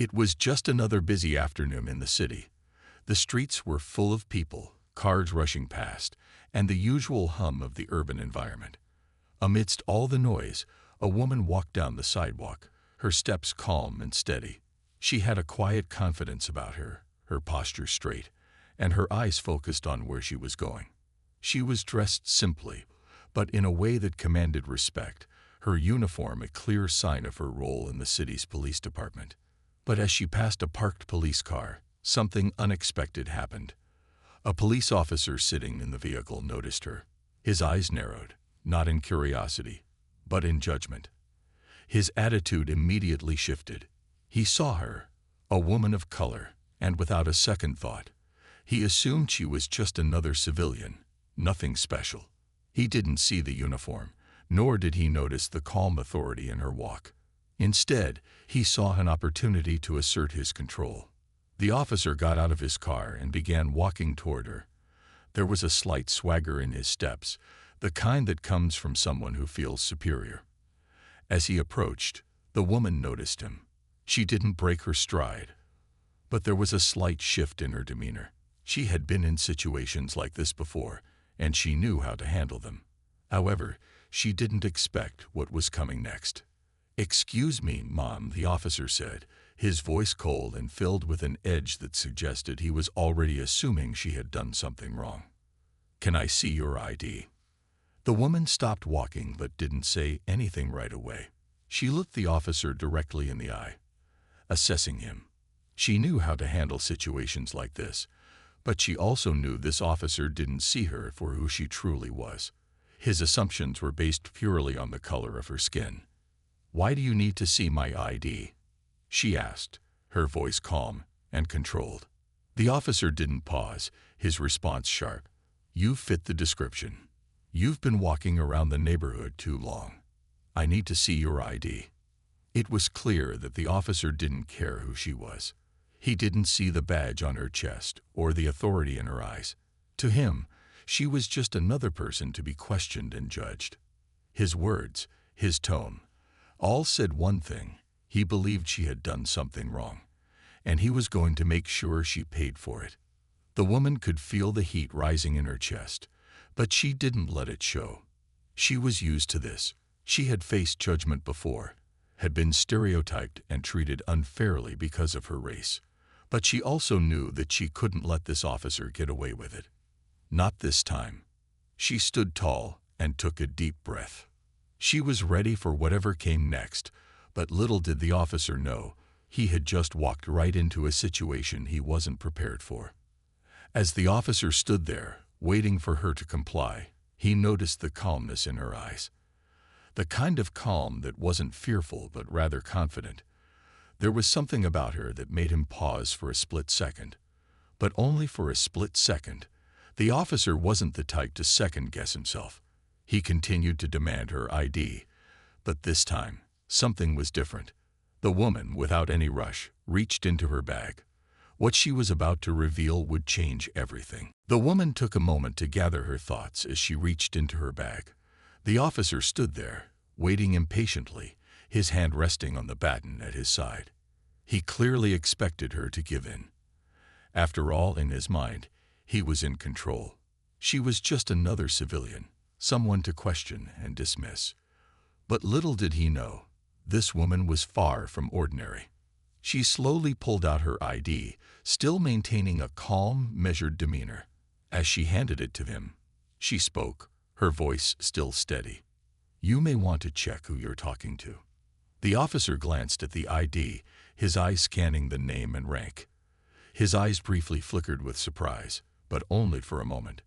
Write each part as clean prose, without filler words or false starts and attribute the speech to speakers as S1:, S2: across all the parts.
S1: It was just another busy afternoon in the city. The streets were full of people, cars rushing past, and the usual hum of the urban environment. Amidst all the noise, a woman walked down the sidewalk, her steps calm and steady. She had a quiet confidence about her, her posture straight, and her eyes focused on where she was going. She was dressed simply, but in a way that commanded respect, her uniform a clear sign of her role in the city's police department. But as she passed a parked police car, something unexpected happened. A police officer sitting in the vehicle noticed her. His eyes narrowed, not in curiosity, but in judgment. His attitude immediately shifted. He saw her, a woman of color, and without a second thought, he assumed she was just another civilian, nothing special. He didn't see the uniform, nor did he notice the calm authority in her walk. Instead, he saw an opportunity to assert his control. The officer got out of his car and began walking toward her. There was a slight swagger in his steps, the kind that comes from someone who feels superior. As he approached, the woman noticed him. She didn't break her stride, but there was a slight shift in her demeanor. She had been in situations like this before, and she knew how to handle them. However, she didn't expect what was coming next. "Excuse me, Mom," the officer said, his voice cold and filled with an edge that suggested he was already assuming she had done something wrong. "Can I see your ID?" The woman stopped walking but didn't say anything right away. She looked the officer directly in the eye, assessing him. She knew how to handle situations like this, but she also knew this officer didn't see her for who she truly was. His assumptions were based purely on the color of her skin. "Why do you need to see my ID?" she asked, her voice calm and controlled. The officer didn't pause, his response sharp. "You fit the description. You've been walking around the neighborhood too long. I need to see your ID." It was clear that the officer didn't care who she was. He didn't see the badge on her chest or the authority in her eyes. To him, she was just another person to be questioned and judged. His words, his tone, all said one thing: he believed she had done something wrong, and he was going to make sure she paid for it. The woman could feel the heat rising in her chest, but she didn't let it show. She was used to this. She had faced judgment before, had been stereotyped and treated unfairly because of her race. But she also knew that she couldn't let this officer get away with it. Not this time. She stood tall and took a deep breath. She was ready for whatever came next, but little did the officer know, he had just walked right into a situation he wasn't prepared for. As the officer stood there, waiting for her to comply, he noticed the calmness in her eyes. The kind of calm that wasn't fearful but rather confident. There was something about her that made him pause for a split second. But only for a split second. The officer wasn't the type to second-guess himself. He continued to demand her ID. But this time, something was different. The woman, without any rush, reached into her bag. What she was about to reveal would change everything. The woman took a moment to gather her thoughts as she reached into her bag. The officer stood there, waiting impatiently, his hand resting on the baton at his side. He clearly expected her to give in. After all, in his mind, he was in control. She was just another civilian, someone to question and dismiss. But little did he know, this woman was far from ordinary. She slowly pulled out her ID, still maintaining a calm, measured demeanor. As she handed it to him, she spoke, her voice still steady. "You may want to check who you're talking to." The officer glanced at the ID, his eyes scanning the name and rank. His eyes briefly flickered with surprise, but only for a moment.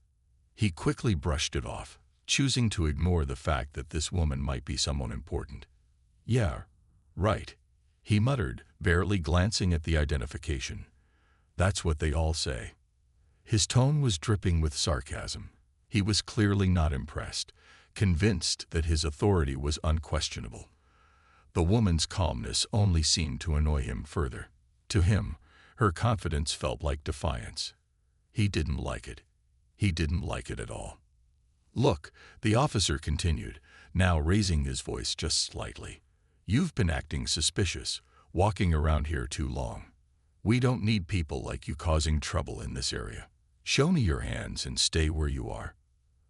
S1: He quickly brushed it off, choosing to ignore the fact that this woman might be someone important. "Yeah, right," he muttered, barely glancing at the identification. "That's what they all say." His tone was dripping with sarcasm. He was clearly not impressed, convinced that his authority was unquestionable. The woman's calmness only seemed to annoy him further. To him, her confidence felt like defiance. He didn't like it. He didn't like it at all. "Look," the officer continued, now raising his voice just slightly. "You've been acting suspicious. walking around here too long. We don't need people like you causing trouble in this area. Show me your hands and stay where you are."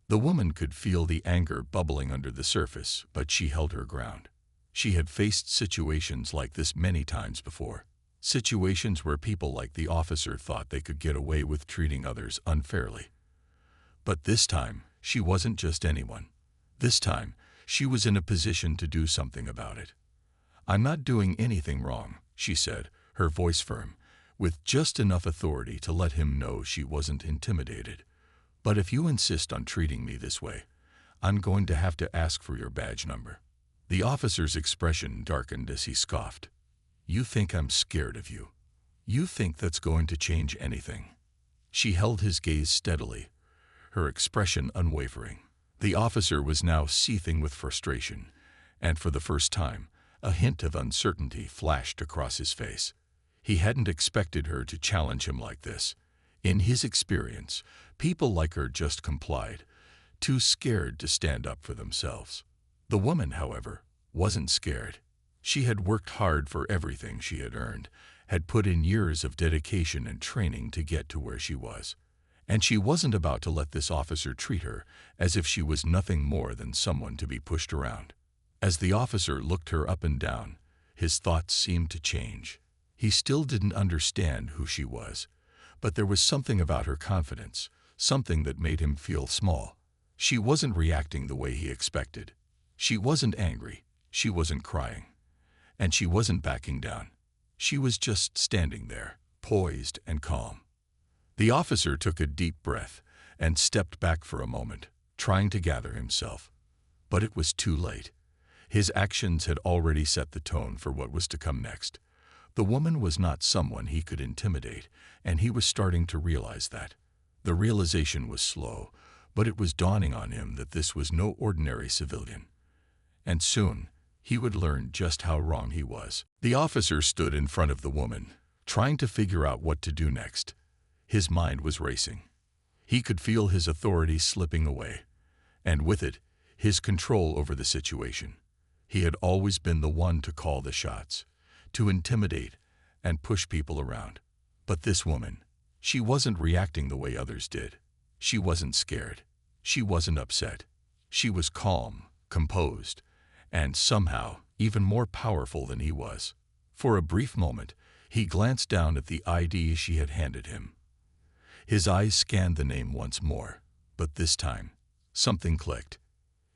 S1: The woman could feel the anger bubbling under the surface, but she held her ground. She had faced situations like this many times before. Situations where people like the officer thought they could get away with treating others unfairly. But this time, she wasn't just anyone. This time, she was in a position to do something about it. "I'm not doing anything wrong," she said, her voice firm, with just enough authority to let him know she wasn't intimidated. "But if you insist on treating me this way, I'm going to have to ask for your badge number." The officer's expression darkened as he scoffed. "You think I'm scared of you? You think that's going to change anything?" She held his gaze steadily, her expression unwavering. The officer was now seething with frustration, and for the first time, a hint of uncertainty flashed across his face. He hadn't expected her to challenge him like this. In his experience, people like her just complied, too scared to stand up for themselves. The woman, however, wasn't scared. She had worked hard for everything she had earned, had put in years of dedication and training to get to where she was. And she wasn't about to let this officer treat her as if she was nothing more than someone to be pushed around. As the officer looked her up and down, his thoughts seemed to change. He still didn't understand who she was, but there was something about her confidence, something that made him feel small. She wasn't reacting the way he expected. She wasn't angry, she wasn't crying, and she wasn't backing down. She was just standing there, poised and calm. The officer took a deep breath and stepped back for a moment, trying to gather himself. But it was too late. His actions had already set the tone for what was to come next. The woman was not someone he could intimidate, and he was starting to realize that. The realization was slow, but it was dawning on him that this was no ordinary civilian. And soon, he would learn just how wrong he was. The officer stood in front of the woman, trying to figure out what to do next. His mind was racing. He could feel his authority slipping away, and with it, his control over the situation. He had always been the one to call the shots, to intimidate and push people around. But this woman, she wasn't reacting the way others did. She wasn't scared. She wasn't upset. She was calm, composed, and somehow even more powerful than he was. For a brief moment, he glanced down at the ID she had handed him. His eyes scanned the name once more, but this time, something clicked.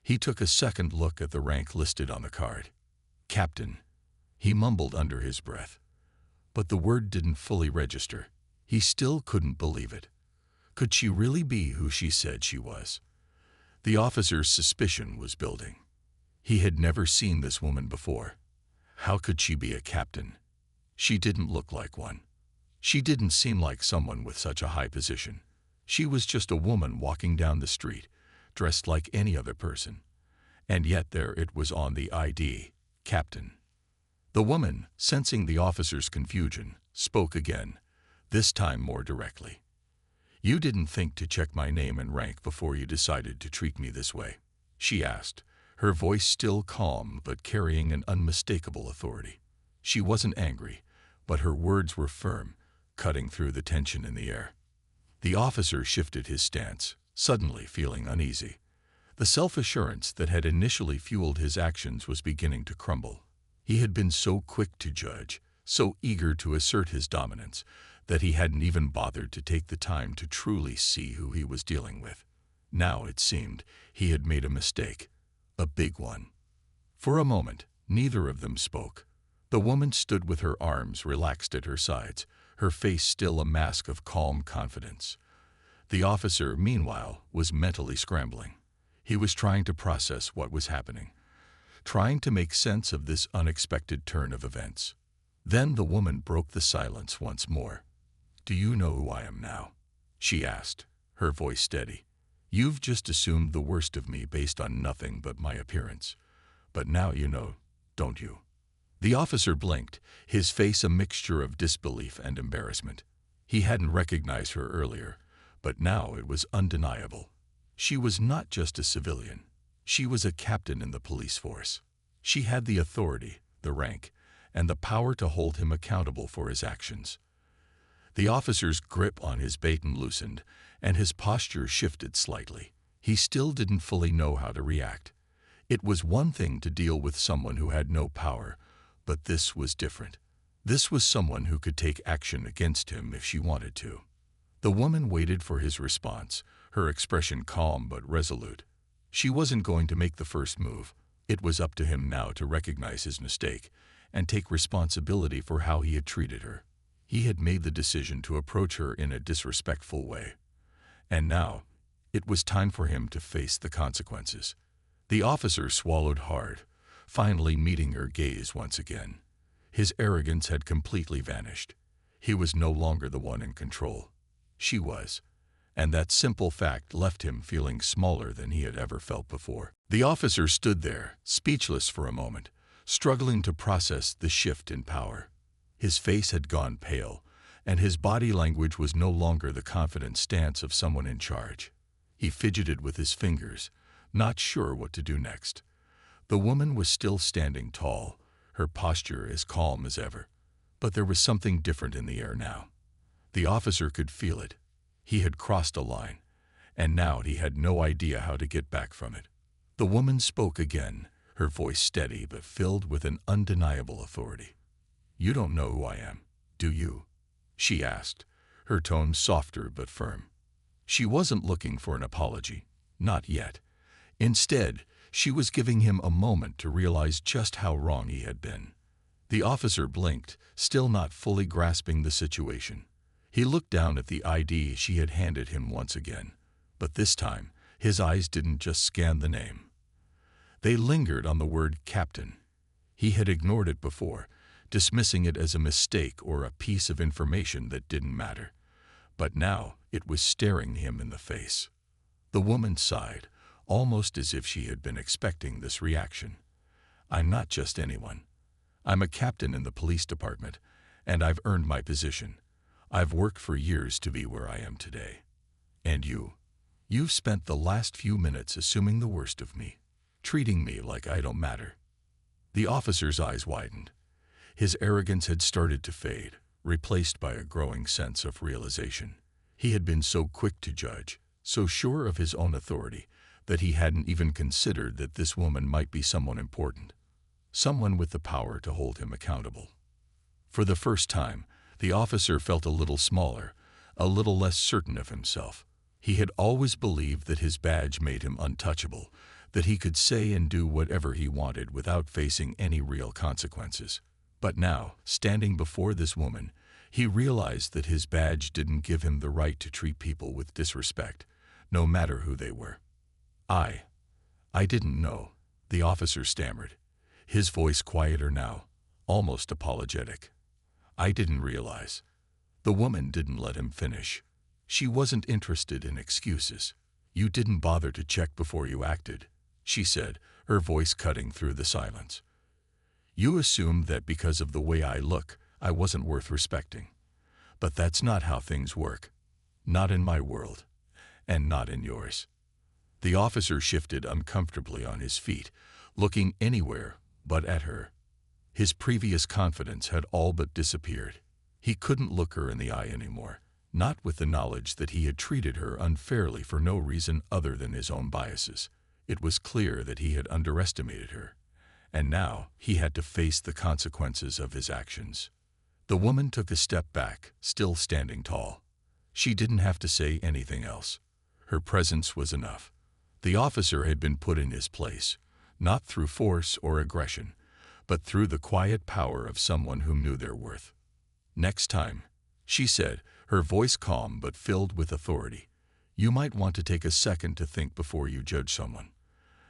S1: He took a second look at the rank listed on the card. "Captain," he mumbled under his breath. But the word didn't fully register. He still couldn't believe it. Could she really be who she said she was? The officer's suspicion was building. He had never seen this woman before. How could she be a captain? She didn't look like one. She didn't seem like someone with such a high position. She was just a woman walking down the street, dressed like any other person. And yet there it was on the ID, Captain. The woman, sensing the officer's confusion, spoke again, this time more directly. "You didn't think to check my name and rank before you decided to treat me this way?" she asked, her voice still calm but carrying an unmistakable authority. She wasn't angry, but her words were firm, cutting through the tension in the air. The officer shifted his stance, suddenly feeling uneasy. The self-assurance that had initially fueled his actions was beginning to crumble. He had been so quick to judge, so eager to assert his dominance, that he hadn't even bothered to take the time to truly see who he was dealing with. Now, it seemed, he had made a mistake, a big one. For a moment, neither of them spoke. The woman stood with her arms relaxed at her sides, her face still a mask of calm confidence. The officer, meanwhile, was mentally scrambling. He was trying to process what was happening, trying to make sense of this unexpected turn of events. Then the woman broke the silence once more. "Do you know who I am now?" she asked, her voice steady. "You've just assumed the worst of me based on nothing but my appearance. But now you know, don't you?" The officer blinked, his face a mixture of disbelief and embarrassment. He hadn't recognized her earlier, but now it was undeniable. She was not just a civilian. She was a captain in the police force. She had the authority, the rank, and the power to hold him accountable for his actions. The officer's grip on his baton loosened, and his posture shifted slightly. He still didn't fully know how to react. It was one thing to deal with someone who had no power, but this was different. This was someone who could take action against him if she wanted to. The woman waited for his response, her expression calm but resolute. She wasn't going to make the first move. It was up to him now to recognize his mistake and take responsibility for how he had treated her. He had made the decision to approach her in a disrespectful way. And now, it was time for him to face the consequences. The officer swallowed hard, finally meeting her gaze once again. His arrogance had completely vanished. He was no longer the one in control. She was. And that simple fact left him feeling smaller than he had ever felt before. The officer stood there, speechless for a moment, struggling to process the shift in power. His face had gone pale, and his body language was no longer the confident stance of someone in charge. He fidgeted with his fingers, not sure what to do next. The woman was still standing tall, her posture as calm as ever. But there was something different in the air now. The officer could feel it. He had crossed a line, and now he had no idea how to get back from it. The woman spoke again, her voice steady but filled with an undeniable authority. "You don't know who I am, do you?" she asked, her tone softer but firm. She wasn't looking for an apology, not yet. Instead, she was giving him a moment to realize just how wrong he had been. The officer blinked, still not fully grasping the situation. He looked down at the ID she had handed him once again, but this time, his eyes didn't just scan the name. They lingered on the word captain. He had ignored it before, dismissing it as a mistake or a piece of information that didn't matter. But now it was staring him in the face. The woman sighed, almost as if she had been expecting this reaction. "I'm not just anyone. I'm a captain in the police department, and I've earned my position. I've worked for years to be where I am today. And you've spent the last few minutes assuming the worst of me, treating me like I don't matter." The officer's eyes widened. His arrogance had started to fade, replaced by a growing sense of realization. He had been so quick to judge, so sure of his own authority, that he hadn't even considered that this woman might be someone important, someone with the power to hold him accountable. For the first time, the officer felt a little smaller, a little less certain of himself. He had always believed that his badge made him untouchable, that he could say and do whatever he wanted without facing any real consequences. But now, standing before this woman, he realized that his badge didn't give him the right to treat people with disrespect, no matter who they were. I didn't know," the officer stammered, his voice quieter now, almost apologetic. "I didn't realize." The woman didn't let him finish. She wasn't interested in excuses. "You didn't bother to check before you acted," she said, her voice cutting through the silence. "You assumed that because of the way I look, I wasn't worth respecting. But that's not how things work. Not in my world, and not in yours." The officer shifted uncomfortably on his feet, looking anywhere but at her. His previous confidence had all but disappeared. He couldn't look her in the eye anymore, not with the knowledge that he had treated her unfairly for no reason other than his own biases. It was clear that he had underestimated her, and now he had to face the consequences of his actions. The woman took a step back, still standing tall. She didn't have to say anything else. Her presence was enough. The officer had been put in his place, not through force or aggression, but through the quiet power of someone who knew their worth. "Next time," she said, her voice calm but filled with authority, "you might want to take a second to think before you judge someone.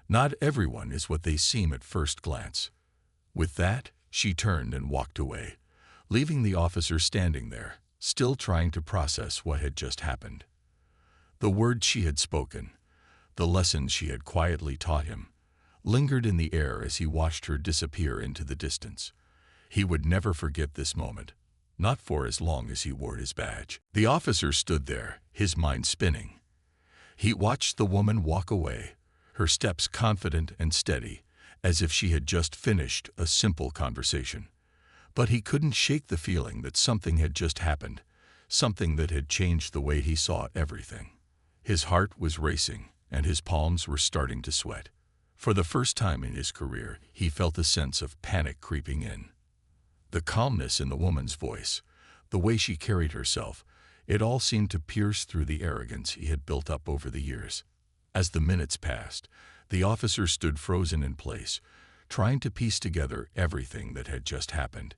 S1: Not everyone is what they seem at first glance." With that, she turned and walked away, leaving the officer standing there, still trying to process what had just happened. The words she had spoken, the lessons she had quietly taught him, lingered in the air as he watched her disappear into the distance. He would never forget this moment, not for as long as he wore his badge. The officer stood there, his mind spinning. He watched the woman walk away, her steps confident and steady, as if she had just finished a simple conversation. But he couldn't shake the feeling that something had just happened, something that had changed the way he saw everything. His heart was racing, and his palms were starting to sweat. For the first time in his career, he felt a sense of panic creeping in. The calmness in the woman's voice, the way she carried herself, it all seemed to pierce through the arrogance he had built up over the years. As the minutes passed, the officer stood frozen in place, trying to piece together everything that had just happened.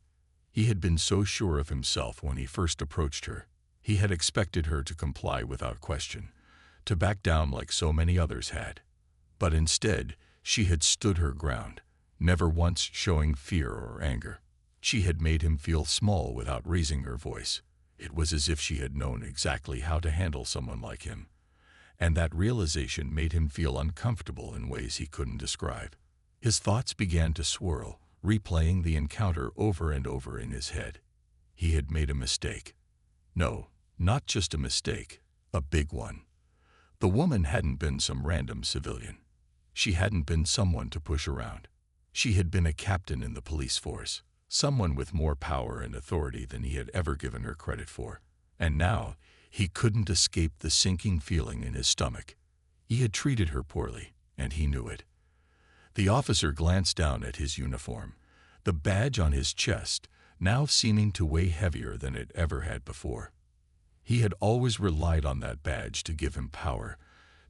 S1: He had been so sure of himself when he first approached her. He had expected her to comply without question, to back down like so many others had. But instead, she had stood her ground, never once showing fear or anger. She had made him feel small without raising her voice. It was as if she had known exactly how to handle someone like him. And that realization made him feel uncomfortable in ways he couldn't describe. His thoughts began to swirl, replaying the encounter over and over in his head. He had made a mistake. No, not just a mistake, a big one. The woman hadn't been some random civilian. She hadn't been someone to push around. She had been a captain in the police force, someone with more power and authority than he had ever given her credit for. And now, he couldn't escape the sinking feeling in his stomach. He had treated her poorly, and he knew it. The officer glanced down at his uniform, the badge on his chest now seeming to weigh heavier than it ever had before. He had always relied on that badge to give him power,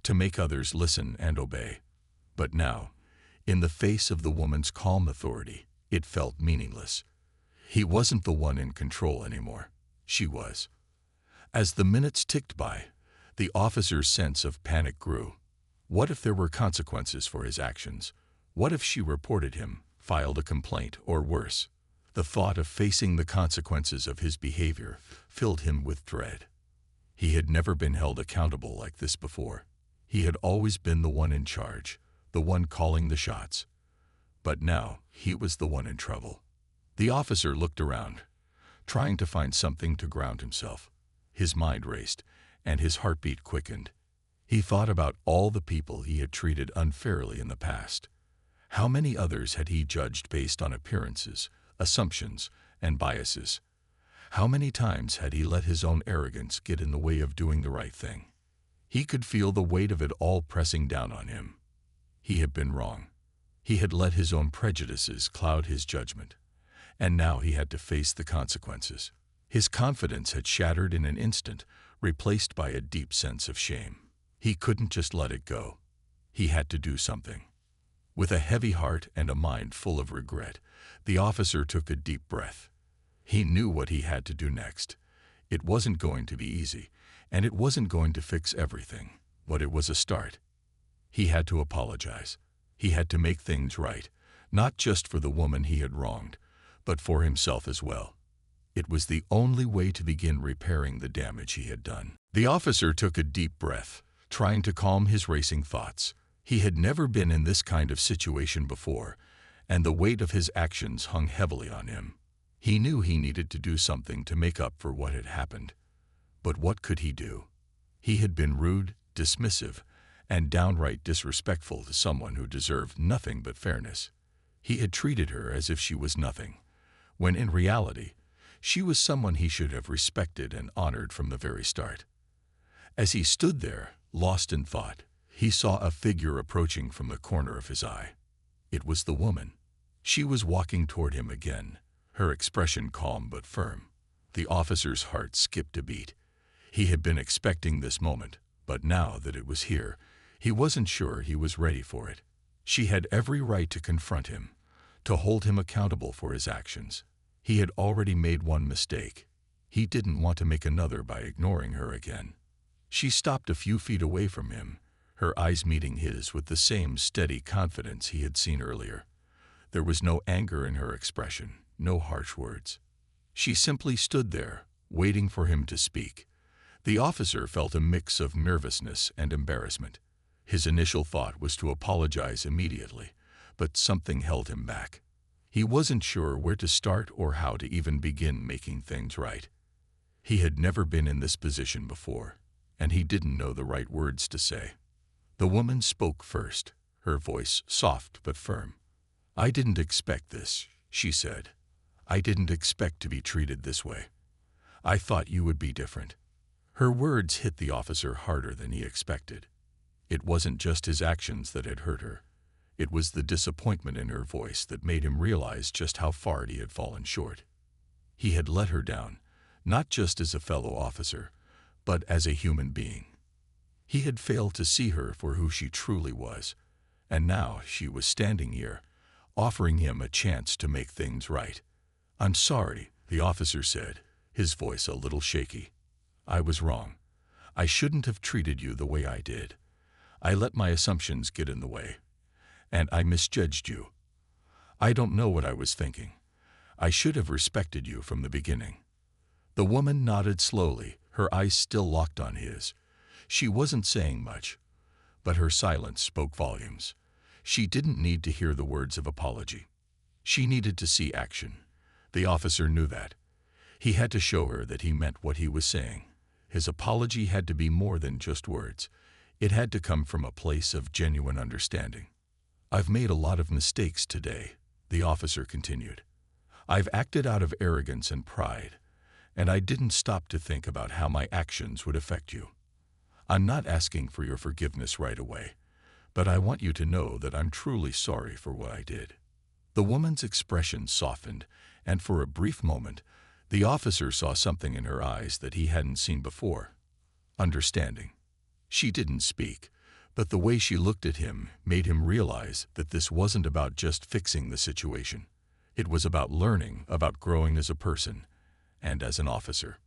S1: to make others listen and obey. But now, in the face of the woman's calm authority, it felt meaningless. He wasn't the one in control anymore. She was. As the minutes ticked by, the officer's sense of panic grew. What if there were consequences for his actions? What if she reported him, filed a complaint, or worse? The thought of facing the consequences of his behavior filled him with dread. He had never been held accountable like this before. He had always been the one in charge, the one calling the shots. But now, he was the one in trouble. The officer looked around, trying to find something to ground himself. His mind raced, and his heartbeat quickened. He thought about all the people he had treated unfairly in the past. How many others had he judged based on appearances, assumptions, and biases? How many times had he let his own arrogance get in the way of doing the right thing? He could feel the weight of it all pressing down on him. He had been wrong. He had let his own prejudices cloud his judgment, and now he had to face the consequences. His confidence had shattered in an instant, replaced by a deep sense of shame. He couldn't just let it go. He had to do something. With a heavy heart and a mind full of regret, the officer took a deep breath. He knew what he had to do next. It wasn't going to be easy, and it wasn't going to fix everything, but it was a start. He had to apologize. He had to make things right, not just for the woman he had wronged, but for himself as well. It was the only way to begin repairing the damage he had done. The officer took a deep breath, trying to calm his racing thoughts. He had never been in this kind of situation before, and the weight of his actions hung heavily on him. He knew he needed to do something to make up for what had happened. But what could he do? He had been rude, dismissive, and downright disrespectful to someone who deserved nothing but fairness. He had treated her as if she was nothing, when in reality, she was someone he should have respected and honored from the very start. As he stood there, lost in thought, he saw a figure approaching from the corner of his eye. It was the woman. She was walking toward him again, her expression calm but firm. The officer's heart skipped a beat. He had been expecting this moment, but now that it was here, he wasn't sure he was ready for it. She had every right to confront him, to hold him accountable for his actions. He had already made one mistake. He didn't want to make another by ignoring her again. She stopped a few feet away from him, her eyes meeting his with the same steady confidence he had seen earlier. There was no anger in her expression, no harsh words. She simply stood there, waiting for him to speak. The officer felt a mix of nervousness and embarrassment. His initial thought was to apologize immediately, but something held him back. He wasn't sure where to start or how to even begin making things right. He had never been in this position before, and he didn't know the right words to say. The woman spoke first, her voice soft but firm. "I didn't expect this," she said. I didn't expect to be treated this way. I thought you would be different." Her words hit the officer harder than he expected. It wasn't just his actions that had hurt her. It was the disappointment in her voice that made him realize just how far he had fallen short. He had let her down, not just as a fellow officer, but as a human being. He had failed to see her for who she truly was, and now she was standing here, offering him a chance to make things right. "I'm sorry," the officer said, his voice a little shaky. "I was wrong. I shouldn't have treated you the way I did. I let my assumptions get in the way, and I misjudged you. I don't know what I was thinking. I should have respected you from the beginning." The woman nodded slowly, her eyes still locked on his. She wasn't saying much, but her silence spoke volumes. She didn't need to hear the words of apology. She needed to see action. The officer knew that. He had to show her that he meant what he was saying. His apology had to be more than just words. It had to come from a place of genuine understanding. "I've made a lot of mistakes today," the officer continued. "I've acted out of arrogance and pride, and I didn't stop to think about how my actions would affect you. I'm not asking for your forgiveness right away, but I want you to know that I'm truly sorry for what I did." The woman's expression softened, and for a brief moment, the officer saw something in her eyes that he hadn't seen before. Understanding. She didn't speak, but the way she looked at him made him realize that this wasn't about just fixing the situation. It was about learning, about growing as a person, and as an officer.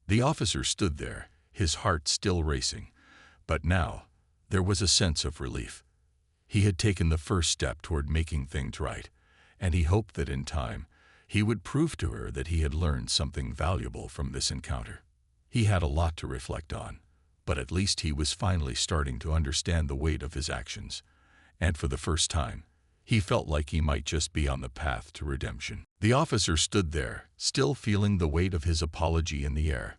S1: The officer stood there, his heart still racing, but now there was a sense of relief. He had taken the first step toward making things right, and he hoped that in time he would prove to her that he had learned something valuable from this encounter. He had a lot to reflect on, but at least he was finally starting to understand the weight of his actions, and for the first time, he felt like he might just be on the path to redemption. The officer stood there, still feeling the weight of his apology in the air.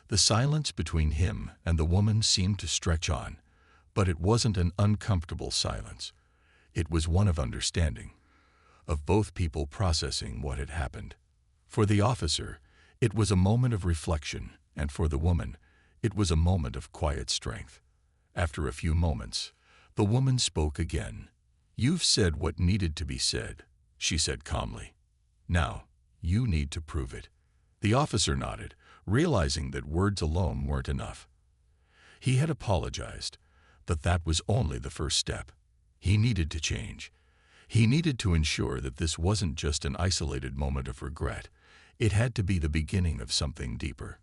S1: The silence between him and the woman seemed to stretch on, but it wasn't an uncomfortable silence. It was one of understanding, of both people processing what had happened. For the officer, it was a moment of reflection, and for the woman, it was a moment of quiet strength. After a few moments, the woman spoke again. "You've said what needed to be said," she said calmly. "Now, you need to prove it." The officer nodded, realizing that words alone weren't enough. He had apologized, but that was only the first step. He needed to change. He needed to ensure that this wasn't just an isolated moment of regret. It had to be the beginning of something deeper.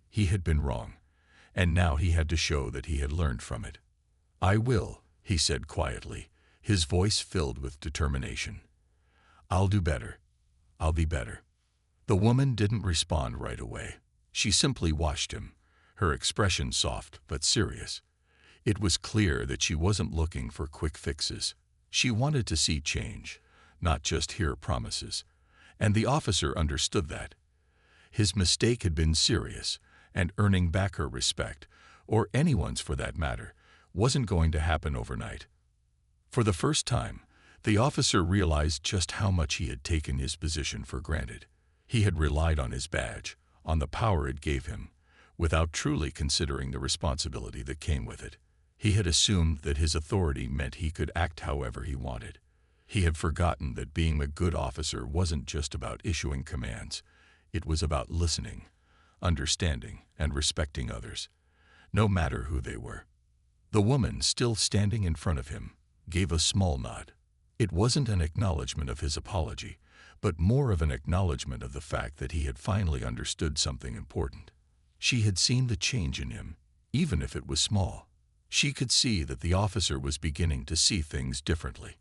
S1: He had been wrong, and now he had to show that he had learned from it. "I will," he said quietly, his voice filled with determination. "I'll do better. I'll be better." The woman didn't respond right away. She simply watched him, her expression soft but serious. It was clear that she wasn't looking for quick fixes. She wanted to see change, not just hear promises, and the officer understood that. His mistake had been serious, and earning back her respect, or anyone's for that matter, wasn't going to happen overnight. For the first time, the officer realized just how much he had taken his position for granted. He had relied on his badge, on the power it gave him, without truly considering the responsibility that came with it. He had assumed that his authority meant he could act however he wanted. He had forgotten that being a good officer wasn't just about issuing commands. It was about listening, understanding, and respecting others, no matter who they were. The woman, still standing in front of him, gave a small nod. It wasn't an acknowledgement of his apology, but more of an acknowledgement of the fact that he had finally understood something important. She had seen the change in him, even if it was small. She could see that the officer was beginning to see things differently,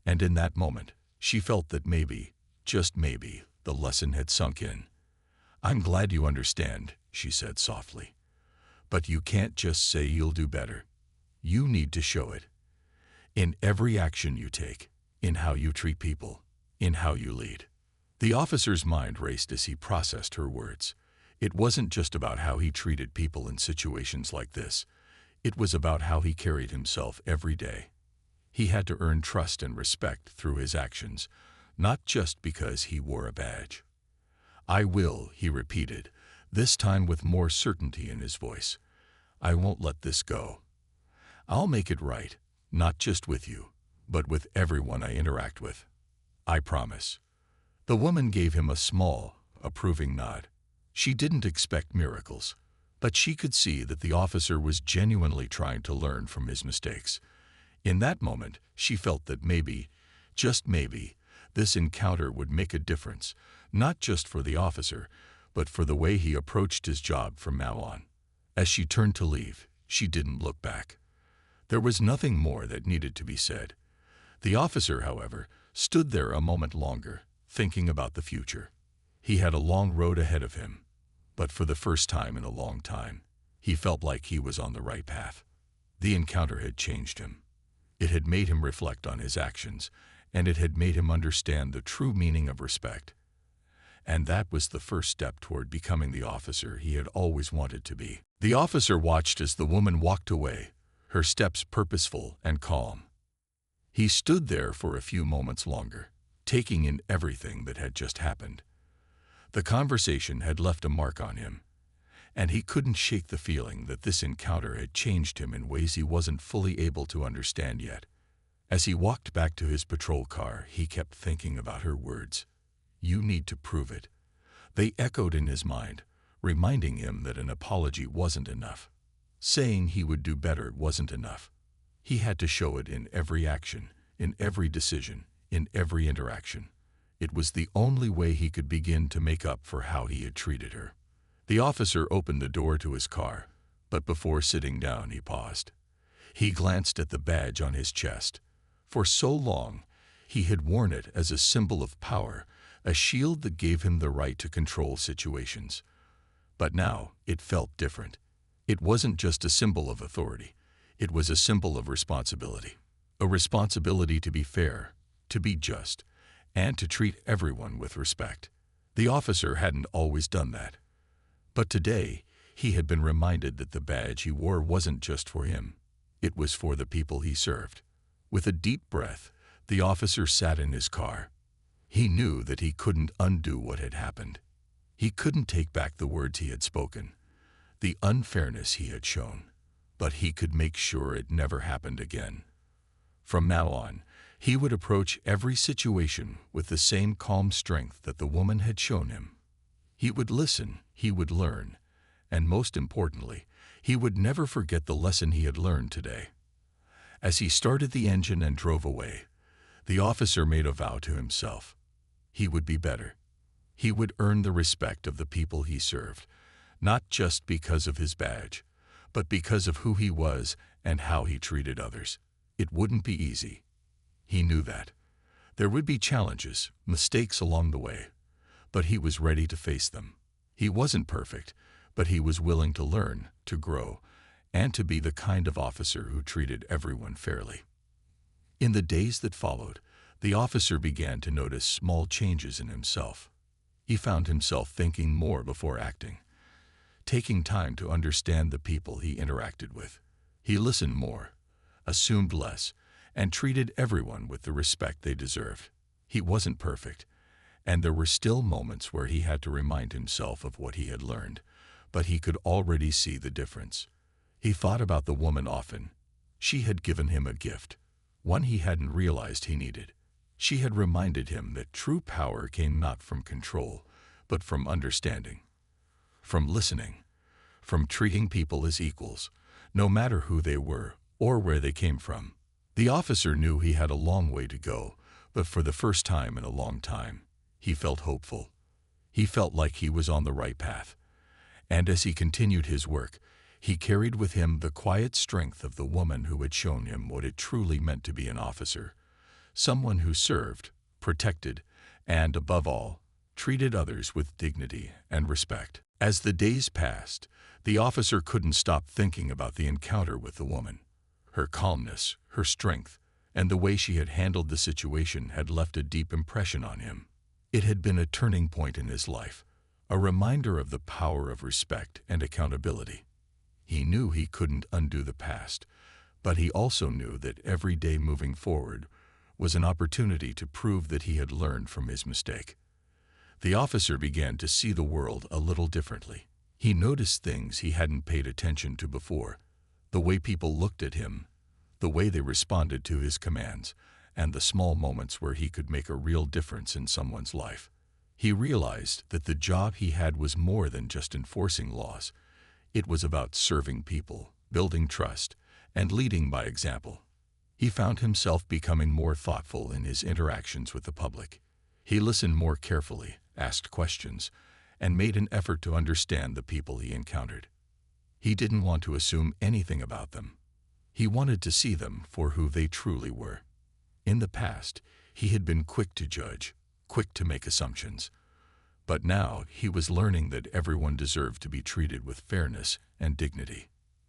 S1: and in that moment, she felt that maybe, just maybe, the lesson had sunk in. "I'm glad you understand," she said softly. "But you can't just say you'll do better. You need to show it. In every action you take, in how you treat people, in how you lead." The officer's mind raced as he processed her words. It wasn't just about how he treated people in situations like this. It was about how he carried himself every day. He had to earn trust and respect through his actions, not just because he wore a badge. "I will," he repeated, this time with more certainty in his voice. "I won't let this go. I'll make it right, not just with you, but with everyone I interact with. I promise." The woman gave him a small, approving nod. She didn't expect miracles, but she could see that the officer was genuinely trying to learn from his mistakes. In that moment, she felt that maybe, just maybe, this encounter would make a difference, not just for the officer, but for the way he approached his job from now on. As she turned to leave, she didn't look back. There was nothing more that needed to be said. The officer, however, stood there a moment longer, thinking about the future. He had a long road ahead of him, but for the first time in a long time, he felt like he was on the right path. The encounter had changed him. It had made him reflect on his actions, and it had made him understand the true meaning of respect. And that was the first step toward becoming the officer he had always wanted to be. The officer watched as the woman walked away, her steps purposeful and calm. He stood there for a few moments longer, taking in everything that had just happened. The conversation had left a mark on him, and he couldn't shake the feeling that this encounter had changed him in ways he wasn't fully able to understand yet. As he walked back to his patrol car, he kept thinking about her words. "You need to prove it." They echoed in his mind, reminding him that an apology wasn't enough. Saying he would do better wasn't enough. He had to show it in every action, in every decision, in every interaction. It was the only way he could begin to make up for how he had treated her. The officer opened the door to his car, but before sitting down he paused. He glanced at the badge on his chest. For so long, he had worn it as a symbol of power, a shield that gave him the right to control situations. But now it felt different. It wasn't just a symbol of authority. It was a symbol of responsibility. A responsibility to be fair, to be just, and to treat everyone with respect. The officer hadn't always done that. But today, he had been reminded that the badge he wore wasn't just for him. It was for the people he served. With a deep breath, the officer sat in his car. He knew that he couldn't undo what had happened. He couldn't take back the words he had spoken, the unfairness he had shown, but he could make sure it never happened again. From now on, he would approach every situation with the same calm strength that the woman had shown him. He would listen, he would learn, and most importantly, he would never forget the lesson he had learned today. As he started the engine and drove away, the officer made a vow to himself. He would be better. He would earn the respect of the people he served, not just because of his badge, but because of who he was and how he treated others. It wouldn't be easy. He knew that. There would be challenges, mistakes along the way, but he was ready to face them. He wasn't perfect, but he was willing to learn, to grow, and to be the kind of officer who treated everyone fairly. In the days that followed, the officer began to notice small changes in himself. He found himself thinking more before acting, taking time to understand the people he interacted with. He listened more, assumed less, and treated everyone with the respect they deserved. He wasn't perfect, and there were still moments where he had to remind himself of what he had learned, but he could already see the difference. He thought about the woman often. She had given him a gift, one he hadn't realized he needed. She had reminded him that true power came not from control, but from understanding, from listening, from treating people as equals, no matter who they were or where they came from. The officer knew he had a long way to go, but for the first time in a long time, he felt hopeful. He felt like he was on the right path. And as he continued his work, he carried with him the quiet strength of the woman who had shown him what it truly meant to be an officer. Someone who served, protected, and, above all, treated others with dignity and respect. As the days passed, the officer couldn't stop thinking about the encounter with the woman. Her calmness, her strength, and the way she had handled the situation had left a deep impression on him. It had been a turning point in his life, a reminder of the power of respect and accountability. He knew he couldn't undo the past, but he also knew that every day moving forward was an opportunity to prove that he had learned from his mistake. The officer began to see the world a little differently. He noticed things he hadn't paid attention to before, the way people looked at him, the way they responded to his commands, and the small moments where he could make a real difference in someone's life. He realized that the job he had was more than just enforcing laws. It was about serving people, building trust, and leading by example. He found himself becoming more thoughtful in his interactions with the public. He listened more carefully, asked questions, and made an effort to understand the people he encountered. He didn't want to assume anything about them. He wanted to see them for who they truly were. In the past, he had been quick to judge, quick to make assumptions. But now he was learning that everyone deserved to be treated with fairness and dignity.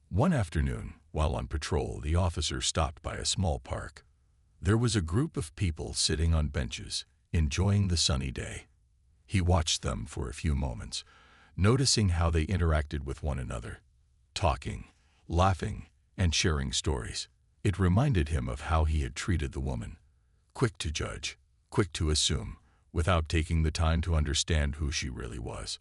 S1: One afternoon, while on patrol, the officer stopped by a small park. There was a group of people sitting on benches, enjoying the sunny day. He watched them for a few moments, noticing how they interacted with one another, talking, laughing, and sharing stories. It reminded him of how he had treated the woman. Quick to judge, quick to assume, without taking the time to understand who she really was.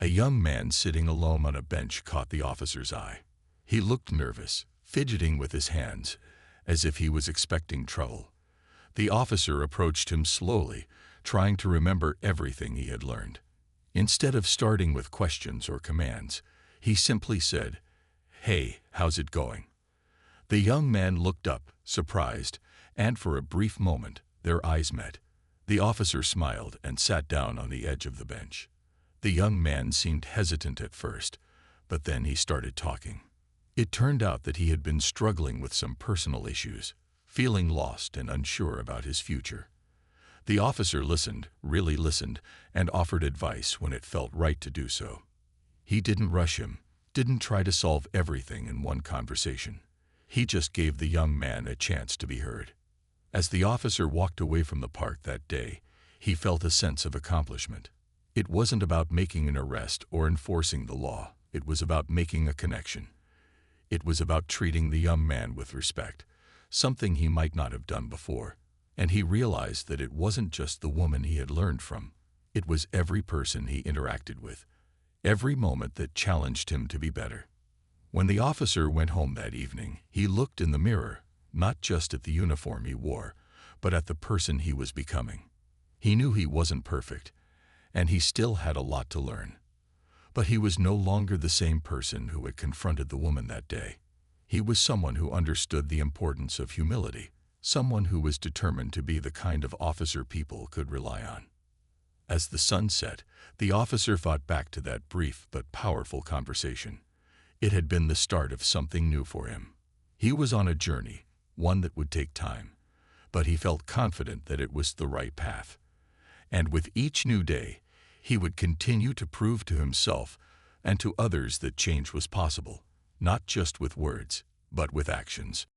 S1: A young man sitting alone on a bench caught the officer's eye. He looked nervous, fidgeting with his hands, as if he was expecting trouble. The officer approached him slowly, trying to remember everything he had learned. Instead of starting with questions or commands, he simply said, "Hey, how's it going?" The young man looked up, surprised, and for a brief moment, their eyes met. The officer smiled and sat down on the edge of the bench. The young man seemed hesitant at first, but then he started talking. It turned out that he had been struggling with some personal issues, feeling lost and unsure about his future. The officer listened, really listened, and offered advice when it felt right to do so. He didn't rush him, didn't try to solve everything in one conversation. He just gave the young man a chance to be heard. As the officer walked away from the park that day, he felt a sense of accomplishment. It wasn't about making an arrest or enforcing the law. It was about making a connection. It was about treating the young man with respect, something he might not have done before. And he realized that it wasn't just the woman he had learned from. It was every person he interacted with, every moment that challenged him to be better. When the officer went home that evening, he looked in the mirror, not just at the uniform he wore, but at the person he was becoming. He knew he wasn't perfect, and he still had a lot to learn. But he was no longer the same person who had confronted the woman that day. He was someone who understood the importance of humility, someone who was determined to be the kind of officer people could rely on. As the sun set, the officer thought back to that brief but powerful conversation. It had been the start of something new for him. He was on a journey, one that would take time, but he felt confident that it was the right path. And with each new day, he would continue to prove to himself and to others that change was possible, not just with words, but with actions.